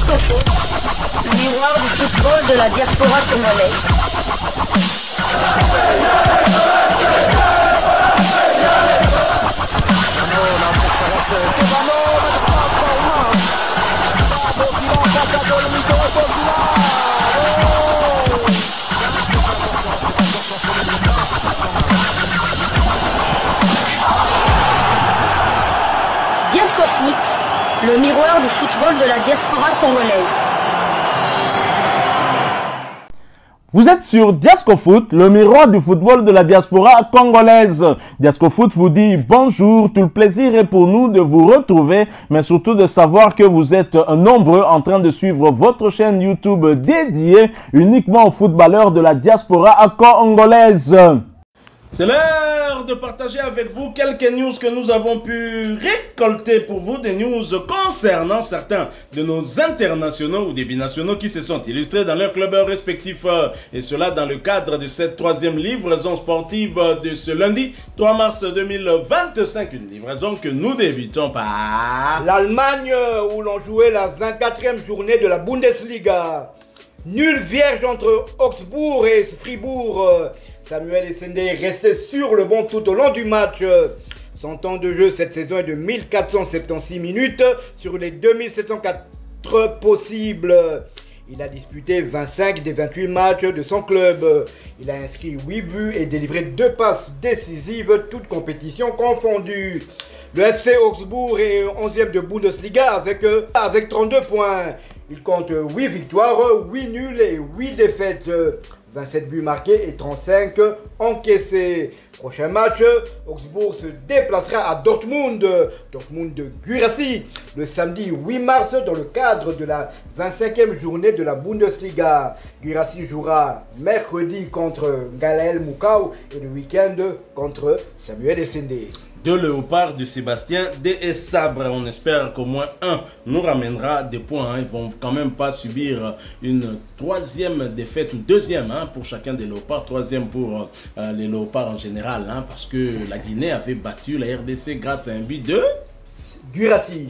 Diasco Foot, le miroir du football de la diaspora congolaise. Diasco Foot, le miroir du football de la diaspora congolaise. Vous êtes sur Diasco Foot, le miroir du football de la diaspora congolaise. Diasco Foot vous dit bonjour, tout le plaisir est pour nous de vous retrouver, mais surtout de savoir que vous êtes nombreux en train de suivre votre chaîne YouTube dédiée uniquement aux footballeurs de la diaspora congolaise. C'est l'heure de partager avec vous quelques news que nous avons pu récolter pour vous, des news concernant certains de nos internationaux ou des binationaux qui se sont illustrés dans leurs clubs respectifs, et cela dans le cadre de cette troisième livraison sportive de ce lundi 3 mars 2025, une livraison que nous débutons par l'Allemagne, où l'on jouait la 24e journée de la Bundesliga. Nul vierge entre Augsbourg et Fribourg. Samuel Essende est resté sur le banc tout au long du match. Son temps de jeu cette saison est de 1476 minutes sur les 2704 possibles. Il a disputé 25 des 28 matchs de son club. Il a inscrit 8 buts et délivré 2 passes décisives, toutes compétitions confondues. Le FC Augsbourg est 11e de Bundesliga avec 32 points. Il compte 8 victoires, 8 nuls et 8 défaites. 27 buts marqués et 35 encaissés. Prochain match, Augsbourg se déplacera à Dortmund de Guirassy, le samedi 8 mars dans le cadre de la 25e journée de la Bundesliga. Guirassy jouera mercredi contre Gaël Moukau et le week-end contre Samuel Essende. De Léopard, de Sébastien, DS Sabre. On espère qu'au moins un nous ramènera des points. Ils vont quand même pas subir une troisième défaite ou deuxième pour chacun des Léopards, troisième pour les Léopards en général, parce que la Guinée avait battu la RDC grâce à un but de Guirassy.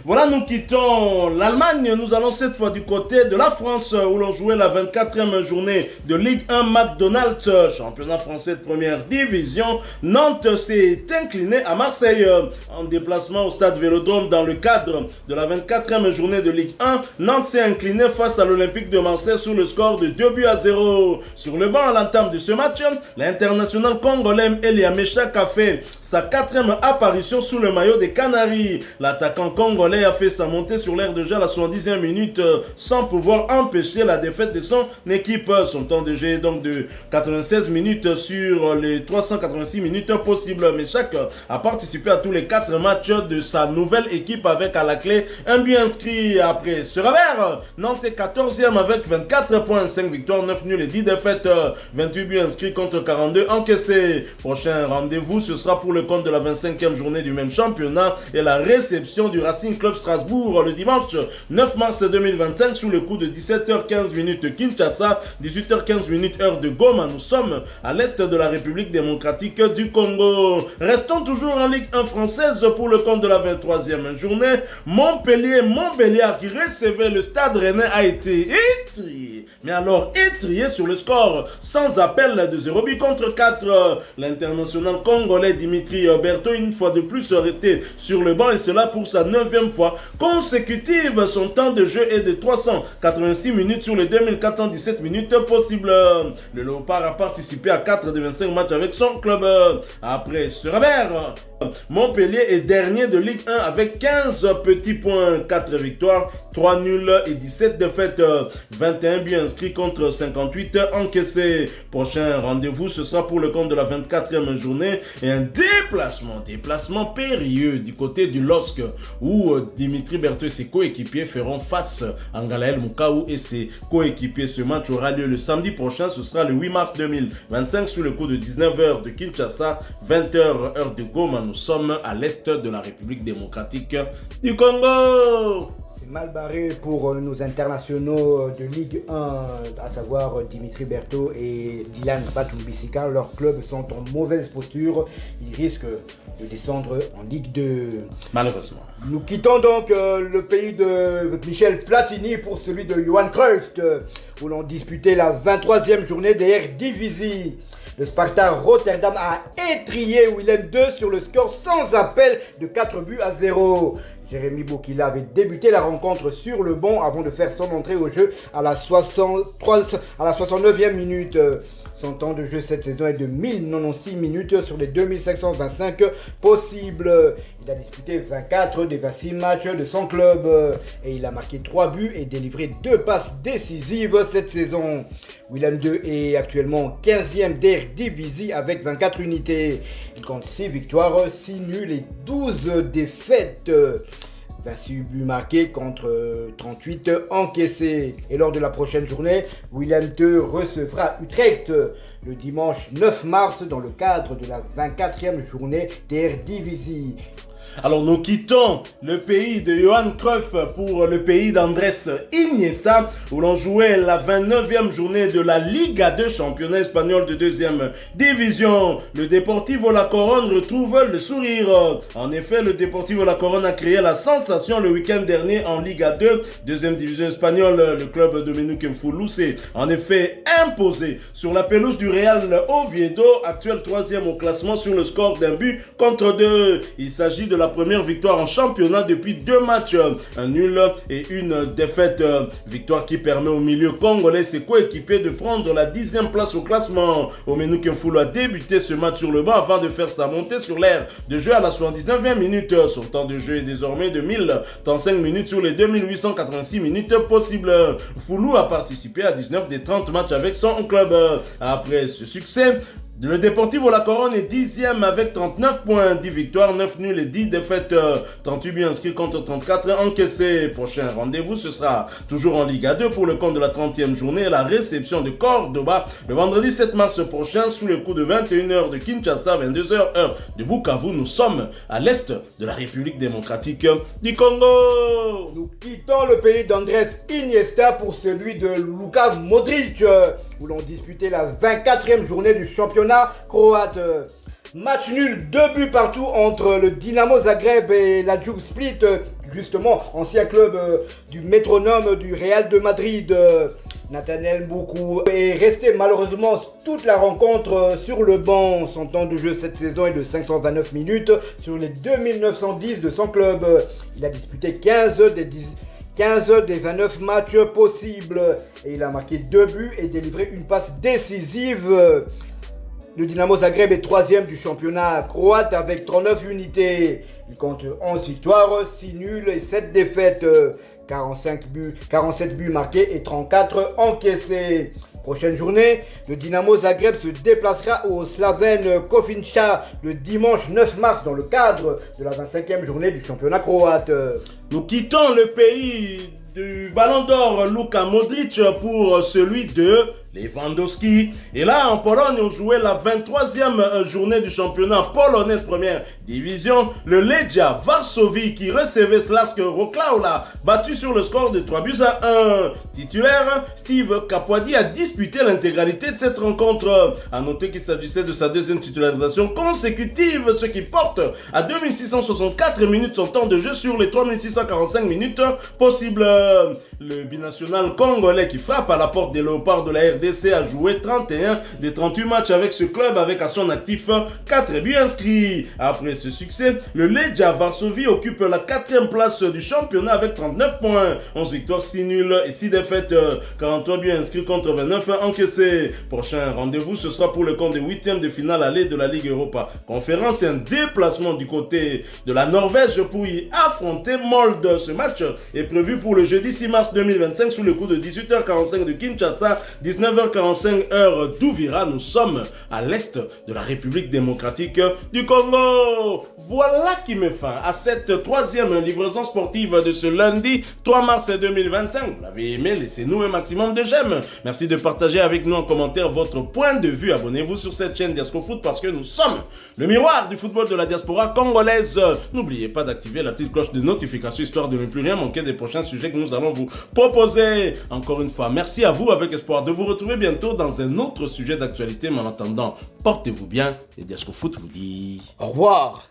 Voilà, nous quittons l'Allemagne. Nous allons cette fois du côté de la France où l'on jouait la 24e journée de Ligue 1 McDonald's, championnat français de première division. Nantes s'est incliné à Marseille en déplacement au stade Vélodrome dans le cadre de la 24e journée de Ligue 1. Nantes s'est incliné face à l'Olympique de Marseille sur le score de 2-0. Sur le banc à l'entame de ce match, l'international congolais Elia Meshak a fait sa 4e apparition sous le maillot des Canaries. L'attaquant congolais a fait sa montée sur l'aire de jeu à la 70e minute sans pouvoir empêcher la défaite de son équipe. Son temps de jeu est donc de 96 minutes sur les 386 minutes possibles. Meshak a participé à tous les 4 matchs de sa nouvelle équipe avec à la clé un but inscrit après ce revers. Nantes est 14e avec 24 points, 5 victoires, 9 nuls et 10 défaites, 28 buts inscrits contre 42 encaissés. Prochain rendez-vous, ce sera pour le compte de la 25e journée du même championnat et la réception du Racing Club Strasbourg le dimanche 9 mars 2025 sous le coup de 17h15 minutes Kinshasa, 18h15 heure de Goma. Nous sommes à l'est de la République démocratique du Congo. Restons toujours en Ligue 1 française pour le compte de la 23e journée. Montpellier qui recevait le Stade Rennais a été étrié. Mais alors étrié sur le score sans appel de 0 but contre 4. L'international congolais Dimitri Berto une fois de plus resté sur le banc et cela pour sa 9e fois consécutive. Son temps de jeu est de 386 minutes sur les 2417 minutes possibles. Le Léopard a participé à 4 des 25 matchs avec son club. Après ce revers, Montpellier est dernier de Ligue 1 avec 15 petits points, 4 victoires, 3 nuls et 17 défaites, 21 buts inscrits contre 58 encaissés. Prochain rendez-vous, ce sera pour le compte de la 24e journée et un déplacement périlleux du côté du LOSC où Dimitri Berthaud et ses coéquipiers feront face à Gaël Moukau et ses coéquipiers. Ce match aura lieu le samedi prochain, ce sera le 8 mars 2025 sous le coup de 19h de Kinshasa, 20h heure de Goma. Nous sommes à l'est de la République démocratique du Congo. C'est mal barré pour nos internationaux de Ligue 1, à savoir Dimitri Berthaud et Dylan Batumbisika. Leurs clubs sont en mauvaise posture. Ils risquent de descendre en Ligue 2. Malheureusement. Nous quittons donc le pays de Michel Platini pour celui de Johan Cruyff, où l'on disputait la 23e journée des Eredivisie. Le Sparta Rotterdam a étrié Willem II sur le score sans appel de 4-0. Jérémy Bokila avait débuté la rencontre sur le banc avant de faire son entrée au jeu à la 69e minute. Son temps de jeu cette saison est de 1096 minutes sur les 2525 possibles. Il a disputé 24 des 26 matchs de son club et il a marqué 3 buts et délivré 2 passes décisives cette saison. Willem II est actuellement 15e d'Eredivisie avec 24 unités. Il compte 6 victoires, 6 nuls et 12 défaites. 26 buts marqués contre 38 encaissés. Et lors de la prochaine journée, Willem II recevra Utrecht le dimanche 9 mars dans le cadre de la 24e journée d'Eredivisie. Alors nous quittons le pays de Johan Cruyff pour le pays d'Andrés Iniesta où l'on jouait la 29e journée de la Liga 2, championnat espagnol de 2e division. Le Deportivo La Coruña retrouve le sourire. En effet, le Deportivo La Coruña a créé la sensation le week-end dernier en Liga 2, 2e division espagnole. Le club de Dominique Mfoulou s'est en effet imposé sur la pelouse du Real Oviedo, actuel 3e au classement sur le score d'un but contre 2. Il s'agit de la première victoire en championnat depuis 2 matchs, un nul et une défaite. Victoire qui permet au milieu congolais ses coéquipiers de prendre la 10e place au classement. Dominique Mfoulou a débuté ce match sur le banc avant de faire sa montée sur l'aire de jeu à la 79e minute. Son temps de jeu est désormais de 1035 minutes sur les 2886 minutes possibles. Mfoulou a participé à 19 des 30 matchs avec son club. Après ce succès, le Deportivo La Coruña est 10e avec 39 points, 10 victoires, 9 nuls et 10 défaites, 38 buts inscrits contre 34 encaissés. Prochain rendez-vous, ce sera toujours en Liga 2 pour le compte de la 30e journée, la réception de Cordoba le vendredi 7 mars prochain sous le coup de 21h de Kinshasa, 22h heure de Bukavu. Nous sommes à l'est de la République démocratique du Congo. Nous quittons le pays d'Andrés Iniesta pour celui de Luka Modric, où l'on disputait la 24e journée du championnat croate. Match nul, 2 buts partout entre le Dinamo Zagreb et la Juve Split, justement ancien club du métronome du Real de Madrid. Nathaniel Mboukou est resté malheureusement toute la rencontre sur le banc. Son temps de jeu cette saison est de 529 minutes sur les 2910 de son club. Il a disputé 15 des 29 matchs possibles et il a marqué 2 buts et délivré une passe décisive. Le Dinamo Zagreb est 3e du championnat croate avec 39 unités. Il compte 11 victoires, 6 nuls et 7 défaites. 47 buts marqués et 34 encaissés. Prochaine journée, le Dinamo Zagreb se déplacera au Slaven Kofinca le dimanche 9 mars dans le cadre de la 25e journée du championnat croate. Nous quittons le pays du Ballon d'Or Luka Modric pour celui de Lewandowski. Et là, en Pologne, on jouait la 23e journée du championnat polonais de première division. Le Legia Varsovie qui recevait Slask Wrocław, battu sur le score de 3-1. Titulaire, Steve Kapwadi a disputé l'intégralité de cette rencontre. A noter qu'il s'agissait de sa 2e titularisation consécutive, ce qui porte à 2664 minutes son temps de jeu sur les 3645 minutes possibles. Le binational congolais qui frappe à la porte des Léopards de la RDC a joué 31 des 38 matchs avec ce club avec à son actif 4 buts inscrits. Après ce succès, le Legia Varsovie occupe la 4e place du championnat avec 39 points, 11 victoires, 6 nuls et 6 défaites, 43 buts inscrits contre 29 encaissés. Prochain rendez-vous, ce sera pour le compte des 8e de finale aller de la Ligue Europa Conférence et un déplacement du côté de la Norvège pour y affronter Molde. Ce match est prévu pour le jeudi 6 mars 2025 sous le coup de 18h45 de Kinshasa, 19h 19h45 heure d'Ouvira. Nous sommes à l'est de la République démocratique du Congo. Voilà qui met fin à cette troisième livraison sportive de ce lundi 3 mars 2025. Vous l'avez aimé, laissez-nous un maximum de j'aime. Merci de partager avec nous en commentaire votre point de vue. Abonnez-vous sur cette chaîne Diasco Foot parce que nous sommes le miroir du football de la diaspora congolaise. N'oubliez pas d'activer la petite cloche de notification histoire de ne plus rien manquer des prochains sujets que nous allons vous proposer. Encore une fois, merci à vous avec espoir de vous retrouver bientôt dans un autre sujet d'actualité. Mais en attendant, portez-vous bien et Diasco Foot vous dit au revoir.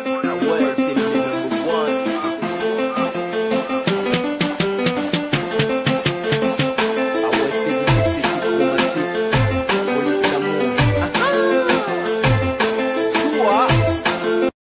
Away.